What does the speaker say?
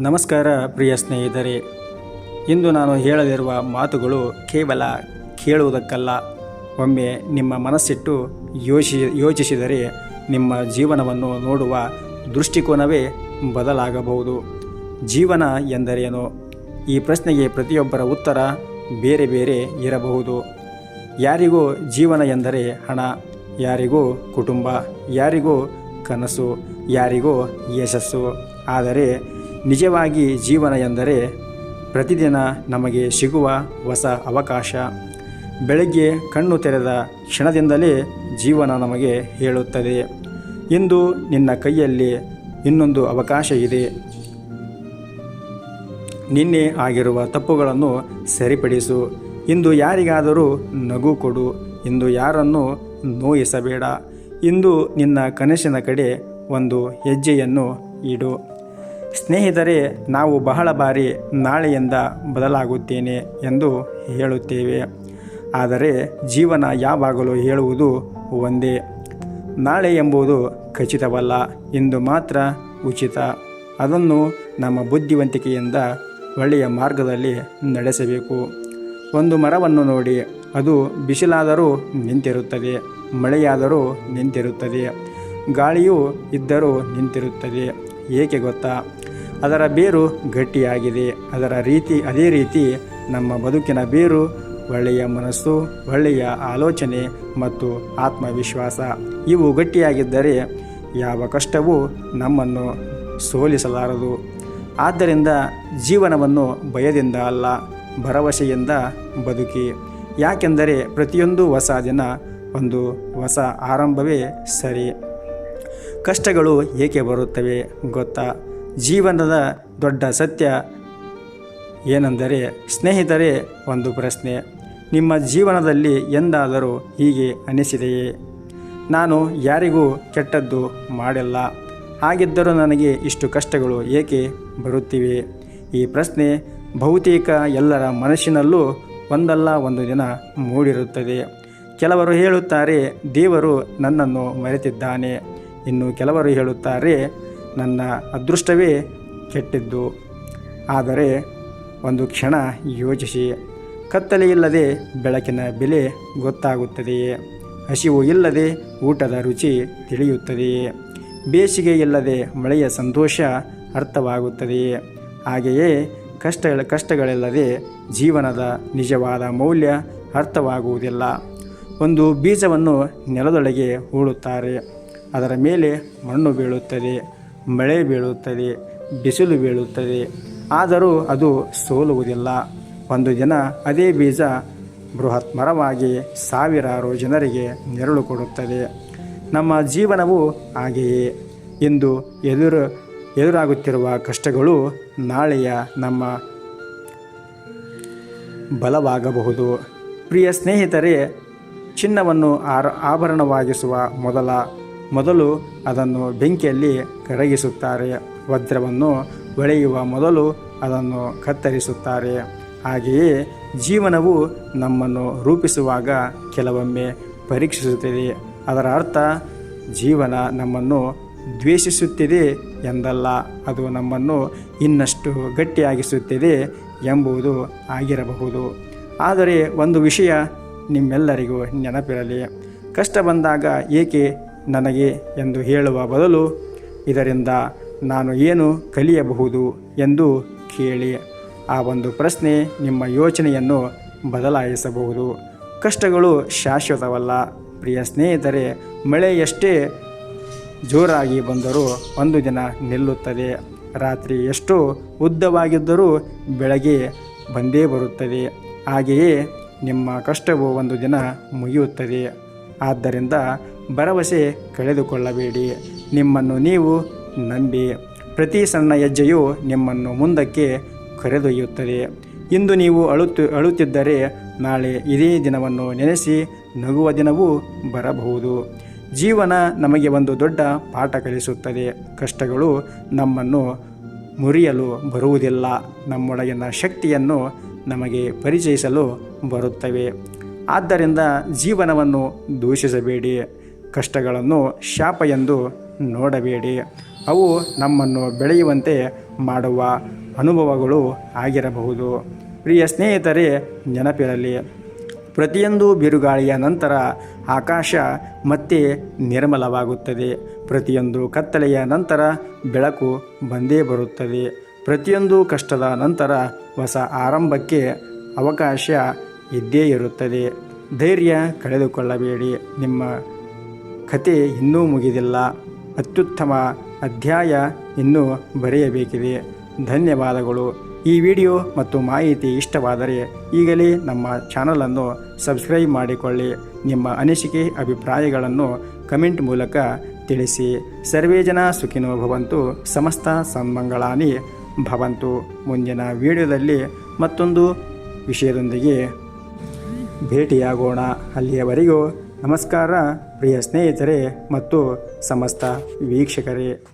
ನಮಸ್ಕಾರ ಪ್ರಿಯ ಸ್ನೇಹಿತರೆ. ಇಂದು ನಾನು ಹೇಳಲಿರುವ ಮಾತುಗಳು ಕೇವಲ ಕೇಳುವುದಕ್ಕಲ್ಲ. ಒಮ್ಮೆ ನಿಮ್ಮ ಮನಸ್ಸಿಟ್ಟು ಯೋಚಿಸಿದರೆ ನಿಮ್ಮ ಜೀವನವನ್ನು ನೋಡುವ ದೃಷ್ಟಿಕೋನವೇ ಬದಲಾಗಬಹುದು. ಜೀವನ ಎಂದರೇನು? ಈ ಪ್ರಶ್ನೆಗೆ ಪ್ರತಿಯೊಬ್ಬರ ಉತ್ತರ ಬೇರೆ ಬೇರೆ ಇರಬಹುದು. ಯಾರಿಗೂ ಜೀವನ ಎಂದರೆ ಹಣ, ಯಾರಿಗೂ ಕುಟುಂಬ, ಯಾರಿಗೂ ಕನಸು, ಯಾರಿಗೂ ಯಶಸ್ಸು. ಆದರೆ ನಿಜವಾಗಿ ಜೀವನ ಎಂದರೆ ಪ್ರತಿದಿನ ನಮಗೆ ಸಿಗುವ ಹೊಸ ಅವಕಾಶ. ಬೆಳಗ್ಗೆ ಕಣ್ಣು ತೆರೆದ ಕ್ಷಣದಿಂದಲೇ ಜೀವನ ನಮಗೆ ಹೇಳುತ್ತದೆ, ಇಂದು ನಿನ್ನ ಕೈಯಲ್ಲಿ ಇನ್ನೊಂದು ಅವಕಾಶ ಇದೆ. ನಿನ್ನೆ ಆಗಿರುವ ತಪ್ಪುಗಳನ್ನು ಸರಿಪಡಿಸು. ಇಂದು ಯಾರಿಗಾದರೂ ನಗು ಕೊಡು. ಇಂದು ಯಾರನ್ನು ನೋಯಿಸಬೇಡ. ಇಂದು ನಿನ್ನ ಕನಸಿನ ಕಡೆ ಒಂದು ಹೆಜ್ಜೆಯನ್ನು ಇಡು. ಸ್ನೇಹಿತರೆ, ನಾವು ಬಹಳ ಬಾರಿ ನಾಳೆಯಿಂದ ಬದಲಾಗುತ್ತೇನೆ ಎಂದು ಹೇಳುತ್ತೇವೆ. ಆದರೆ ಜೀವನ ಯಾವಾಗಲೂ ಹೇಳುವುದು ಒಂದೇ, ನಾಳೆ ಎಂಬುದು ಖಚಿತವಲ್ಲ, ಇಂದು ಮಾತ್ರ ಉಚಿತ. ಅದನ್ನು ನಮ್ಮ ಬುದ್ಧಿವಂತಿಕೆಯಿಂದ ಒಳ್ಳೆಯ ಮಾರ್ಗದಲ್ಲಿ ನಡೆಸಬೇಕು. ಒಂದು ಮರವನ್ನು ನೋಡಿ, ಅದು ಬಿಸಿಲಾದರೂ ನಿಂತಿರುತ್ತದೆ, ಮಳೆಯಾದರೂ ನಿಂತಿರುತ್ತದೆ, ಗಾಳಿಯೂ ಇದ್ದರೂ ನಿಂತಿರುತ್ತದೆ. ಏಕೆ ಗೊತ್ತಾ? ಅದರ ಬೇರು ಗಟ್ಟಿಯಾಗಿದೆ. ಅದೇ ರೀತಿ ನಮ್ಮ ಬದುಕಿನ ಬೇರು ಒಳ್ಳೆಯ ಮನಸ್ಸು, ಒಳ್ಳೆಯ ಆಲೋಚನೆ ಮತ್ತು ಆತ್ಮವಿಶ್ವಾಸ. ಇವು ಗಟ್ಟಿಯಾಗಿದ್ದರೆ ಯಾವ ಕಷ್ಟವೂ ನಮ್ಮನ್ನು ಸೋಲಿಸಲಾರದು. ಆದ್ದರಿಂದ ಜೀವನವನ್ನು ಭಯದಿಂದ ಅಲ್ಲ, ಭರವಸೆಯಿಂದ ಬದುಕಿ. ಯಾಕೆಂದರೆ ಪ್ರತಿಯೊಂದು ಹೊಸ ದಿನ ಒಂದು ಹೊಸ ಆರಂಭವೇ ಸರಿ. ಕಷ್ಟಗಳು ಏಕೆ ಬರುತ್ತವೆ ಗೊತ್ತಾ? ಜೀವನದ ದೊಡ್ಡ ಸತ್ಯ ಏನೆಂದರೆ, ಸ್ನೇಹಿತರೆ, ಒಂದು ಪ್ರಶ್ನೆ, ನಿಮ್ಮ ಜೀವನದಲ್ಲಿ ಎಂದಾದರೂ ಹೀಗೆ ಅನಿಸಿದೆಯೇ? ನಾನು ಯಾರಿಗೂ ಕೆಟ್ಟದ್ದು ಮಾಡಿಲ್ಲ, ಹಾಗಿದ್ದರೂ ನನಗೆ ಇಷ್ಟು ಕಷ್ಟಗಳು ಏಕೆ ಬರುತ್ತಿವೆ? ಈ ಪ್ರಶ್ನೆ ಬಹುತೇಕ ಎಲ್ಲರ ಮನಸ್ಸಿನಲ್ಲೂ ಒಂದಲ್ಲ ಒಂದು ದಿನ ಮೂಡಿರುತ್ತದೆ. ಕೆಲವರು ಹೇಳುತ್ತಾರೆ, ದೇವರು ನನ್ನನ್ನು ಮರೆತಿದ್ದಾನೆ. ಇನ್ನು ಕೆಲವರು ಹೇಳುತ್ತಾರೆ, ನನ್ನ ಅದೃಷ್ಟವೇ ಕೆಟ್ಟಿದ್ದು. ಆದರೆ ಒಂದು ಕ್ಷಣ ಯೋಚಿಸಿ, ಕತ್ತಲೆ ಇಲ್ಲದೆ ಬೆಳಕಿನ ಬೆಲೆ ಗೊತ್ತಾಗುತ್ತದೆಯೇ? ಹಸಿವು ಇಲ್ಲದೆ ಊಟದ ರುಚಿ ತಿಳಿಯುತ್ತದೆಯೇ? ಬೇಸಿಗೆ ಇಲ್ಲದೆ ಮಳೆಯ ಸಂತೋಷ ಅರ್ಥವಾಗುತ್ತದೆಯೇ? ಹಾಗೆಯೇ ಕಷ್ಟಗಳಿಲ್ಲದೆ ಜೀವನದ ನಿಜವಾದ ಮೌಲ್ಯ ಅರ್ಥವಾಗುವುದಿಲ್ಲ. ಒಂದು ಬೀಜವನ್ನು ನೆಲದೊಳಗೆ ಹೂಳುತ್ತಾರೆ. ಅದರ ಮೇಲೆ ಮಣ್ಣು ಬೀಳುತ್ತದೆ, ಮಳೆ ಬೀಳುತ್ತದೆ, ಬಿಸಿಲು ಬೀಳುತ್ತದೆ. ಆದರೂ ಅದು ಸೋಲುವುದಿಲ್ಲ. ಒಂದು ದಿನ ಅದೇ ಬೀಜ ಬೃಹತ್ ಮರವಾಗಿ ಸಾವಿರಾರು ಜನರಿಗೆ ನೆರಳು ಕೊಡುತ್ತದೆ. ನಮ್ಮ ಜೀವನವು ಹಾಗೆಯೇ. ಇಂದು ಎದುರಾಗುತ್ತಿರುವ ಕಷ್ಟಗಳು ನಾಳೆಯ ನಮ್ಮ ಬಲವಾಗಬಹುದು. ಪ್ರಿಯ ಸ್ನೇಹಿತರೆ, ಚಿನ್ನವನ್ನು ಆಭರಣವಾಗಿಸುವ ಮೊದಲು ಅದನ್ನು ಬೆಂಕಿಯಲ್ಲಿ ಕರಗಿಸುತ್ತಾರೆ. ವಜ್ರವನ್ನು ಹೊಳೆಯುವ ಮೊದಲು ಅದನ್ನು ಕತ್ತರಿಸುತ್ತಾರೆ. ಹಾಗೆಯೇ ಜೀವನವು ನಮ್ಮನ್ನು ರೂಪಿಸುವಾಗ ಕೆಲವೊಮ್ಮೆ ಪರೀಕ್ಷಿಸುತ್ತದೆ. ಅದರ ಅರ್ಥ ಜೀವನ ನಮ್ಮನ್ನು ದ್ವೇಷಿಸುತ್ತಿದೆ ಎಂದಲ್ಲ, ಅದು ನಮ್ಮನ್ನು ಇನ್ನಷ್ಟು ಗಟ್ಟಿಯಾಗಿಸುತ್ತಿದೆ ಎಂಬುದು ಆಗಿರಬಹುದು. ಆದರೆ ಒಂದು ವಿಷಯ ನಿಮ್ಮೆಲ್ಲರಿಗೂ ನೆನಪಿರಲಿ, ಕಷ್ಟ ಬಂದಾಗ ಏಕೆ ನನಗೆ ಎಂದು ಹೇಳುವ ಬದಲು ಇದರಿಂದ ನಾನು ಏನು ಕಲಿಯಬಹುದು ಎಂದು ಕೇಳಿ. ಆ ಒಂದು ಪ್ರಶ್ನೆ ನಿಮ್ಮ ಯೋಚನೆಯನ್ನು ಬದಲಾಯಿಸಬಹುದು. ಕಷ್ಟಗಳು ಶಾಶ್ವತವಲ್ಲ ಪ್ರಿಯ ಸ್ನೇಹಿತರೆ. ಮಳೆ ಎಷ್ಟೇ ಜೋರಾಗಿ ಬಂದರೂ ಒಂದು ದಿನ ನಿಲ್ಲುತ್ತದೆ. ರಾತ್ರಿ ಎಷ್ಟೋ ಉದ್ದವಾಗಿದ್ದರೂ ಬೆಳಗ್ಗೆ ಬಂದೇ ಬರುತ್ತದೆ. ಹಾಗೆಯೇ ನಿಮ್ಮ ಕಷ್ಟವು ಒಂದು ದಿನ ಮುಗಿಯುತ್ತದೆ. ಆದ್ದರಿಂದ ಭರವಸೆ ಕಳೆದುಕೊಳ್ಳಬೇಡಿ. ನಿಮ್ಮನ್ನು ನೀವು ನಂಬಿ. ಪ್ರತಿ ಸಣ್ಣ ಹೆಜ್ಜೆಯು ನಿಮ್ಮನ್ನು ಮುಂದಕ್ಕೆ ಕರೆದೊಯ್ಯುತ್ತದೆ. ಇಂದು ನೀವು ಅಳುತ್ತಿದ್ದರೆ ನಾಳೆ ಇದೇ ದಿನವನ್ನು ನೆನೆಸಿ ನಗುವ ದಿನವೂ ಬರಬಹುದು. ಜೀವನ ನಮಗೆ ಒಂದು ದೊಡ್ಡ ಪಾಠ ಕಲಿಸುತ್ತದೆ. ಕಷ್ಟಗಳು ನಮ್ಮನ್ನು ಮುರಿಯಲು ಬರುವುದಿಲ್ಲ, ನಮ್ಮೊಳಗಿನ ಶಕ್ತಿಯನ್ನು ನಮಗೆ ಪರಿಚಯಿಸಲು ಬರುತ್ತವೆ. ಆದ್ದರಿಂದ ಜೀವನವನ್ನು ದೂಷಿಸಬೇಡಿ. ಕಷ್ಟಗಳನ್ನು ಶಾಪ ಎಂದು ನೋಡಬೇಡಿ. ಅವು ನಮ್ಮನ್ನು ಬೆಳೆಯುವಂತೆ ಮಾಡುವ ಅನುಭವಗಳು ಆಗಿರಬಹುದು. ಪ್ರಿಯ ಸ್ನೇಹಿತರೆ, ನೆನಪಿರಲಿ, ಪ್ರತಿಯೊಂದು ಬಿರುಗಾಳಿಯ ನಂತರ ಆಕಾಶ ಮತ್ತೆ ನಿರ್ಮಲವಾಗುತ್ತದೆ. ಪ್ರತಿಯೊಂದು ಕತ್ತಲೆಯ ನಂತರ ಬೆಳಕು ಬಂದೇ ಬರುತ್ತದೆ. ಪ್ರತಿಯೊಂದು ಕಷ್ಟದ ನಂತರ ಹೊಸ ಆರಂಭಕ್ಕೆ ಅವಕಾಶ ಇದ್ದೇ ಇರುತ್ತದೆ. ಧೈರ್ಯ ಕಳೆದುಕೊಳ್ಳಬೇಡಿ. ನಿಮ್ಮ ಕತೆ ಇನ್ನೂ ಮುಗಿದಿಲ್ಲ. ಅತ್ಯುತ್ತಮ ಅಧ್ಯಾಯ ಇನ್ನೂ ಬರೆಯಬೇಕಿದೆ. ಧನ್ಯವಾದಗಳು. ಈ ವಿಡಿಯೋ ಮತ್ತು ಮಾಹಿತಿ ಇಷ್ಟವಾದರೆ ಈಗಲೇ ನಮ್ಮ ಚಾನಲನ್ನು ಸಬ್ಸ್ಕ್ರೈಬ್ ಮಾಡಿಕೊಳ್ಳಿ. ನಿಮ್ಮ ಅನಿಸಿಕೆ ಅಭಿಪ್ರಾಯಗಳನ್ನು ಕಮೆಂಟ್ ಮೂಲಕ ತಿಳಿಸಿ. ಸರ್ವೇ ಜನ ಸುಖಿನೋ ಭವಂತು. ಸಮಸ್ತ ಸನ್ಮಂಗಳಾನಿ ಭವಂತು. ಮುಂದಿನ ವಿಡಿಯೋದಲ್ಲಿ ಮತ್ತೊಂದು ವಿಷಯದೊಂದಿಗೆ ಭೇಟಿಯಾಗೋಣ. ಅಲ್ಲಿಯವರೆಗೂ ನಮಸ್ಕಾರ ಪ್ರಿಯ ಸ್ನೇಹಿತರೆ ಮತ್ತು ಸಮಸ್ತ ವೀಕ್ಷಕರೇ.